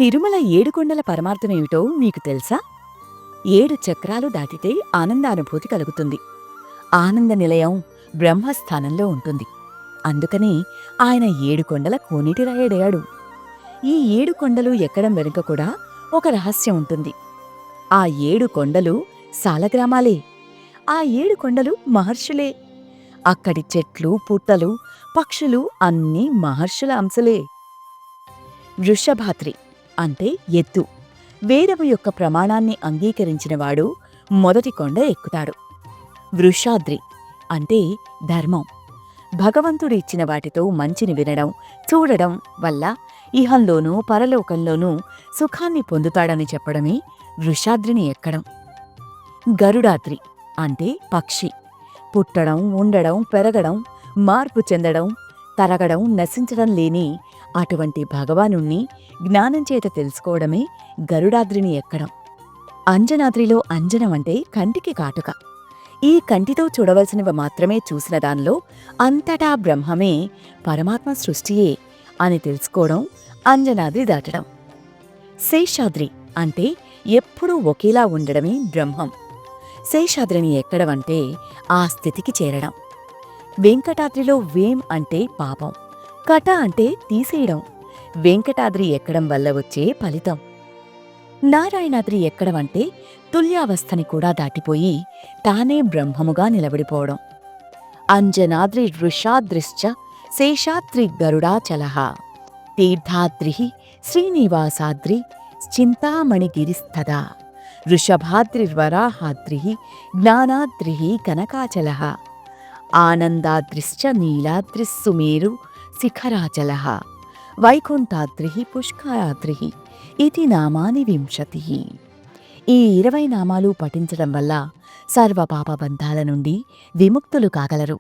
తిరుమల ఏడుకొండల పరమార్థమేమిటో మీకు తెలుసా? 7 చక్రాలు దాటితే ఆనందానుభూతి కలుగుతుంది. ఆనంద నిలయం బ్రహ్మస్థానంలో ఉంటుంది. అందుకని ఆయన 7 కొండల కోనేటిరాయడయ్యాడు. ఈ 7 కొండలు ఎక్కడం వెనుక కూడా ఒక రహస్యం ఉంటుంది. ఆ 7 కొండలు సాలగ్రామాలే. ఆ 7 కొండలు మహర్షులే. అక్కడి చెట్లు, పుట్టలు, పక్షులు అన్నీ మహర్షుల అంశలే. వృషభాద్రి అంటే ఎత్తు. వేదము యొక్క ప్రమాణాన్ని అంగీకరించినవాడు మొదటి కొండ ఎక్కుతాడు. వృషాద్రి అంటే ధర్మం. భగవంతుడు ఇచ్చిన వాటితో మంచిని వినడం, చూడడం వల్ల ఇహంలోనూ పరలోకంలోనూ సుఖాన్ని పొందుతాడని చెప్పడమే వృషాద్రిని ఎక్కడం. గరుడాద్రి అంటే పక్షి. పుట్టడం, ఉండడం, పెరగడం, మార్పు చెందడం, తరగడం, నశించడం లేని అటువంటి భగవానుణ్ణి జ్ఞానం చేత తెలుసుకోవడమే గరుడాద్రిని ఎక్కడం. అంజనాద్రిలో అంజనం అంటే కంటికి కాటుక. ఈ కంటితో చూడవలసినవి మాత్రమే చూసిన దానిలో అంతటా బ్రహ్మమే, పరమాత్మ సృష్టియే అని తెలుసుకోవడం అంజనాద్రి దాటడం. శేషాద్రి అంటే ఎప్పుడూ ఒకేలా ఉండడమే బ్రహ్మం. శేషాద్రిని ఎక్కడమంటే ఆ స్థితికి చేరడం. వెంకటాద్రిలో వేం అంటే పాపం, కట అంటే తీసేయడం. వెంకటాద్రి ఎక్కడం వల్ల వచ్చే ఫలితం. నారాయణాద్రి ఎక్కడం అంటే తుల్యావస్థని కూడా దాటిపోయి తానే బ్రహ్మముగా నిలబడిపోవడం. అంజనాద్రి వృషాద్రిశ్చ శేషాద్రి గరుడాచలః. తీర్థాద్రి శ్రీనివాసాద్రి చింతామణిగిరిస్తదా. వృషభాద్రిర్వరాహాద్రి జ్ఞానాద్రి కనకాచలః. ఆనందాద్రిశ్చ నీలాద్రిస్సుమేరు శిఖరాచలః. వైకుంఠాద్రి పుష్కరాద్రి ఇది నామాని 20. ఈ 20 నామాలు పఠించడం వల్ల సర్వపాపబంధాల నుండి విముక్తులు కాగలరు.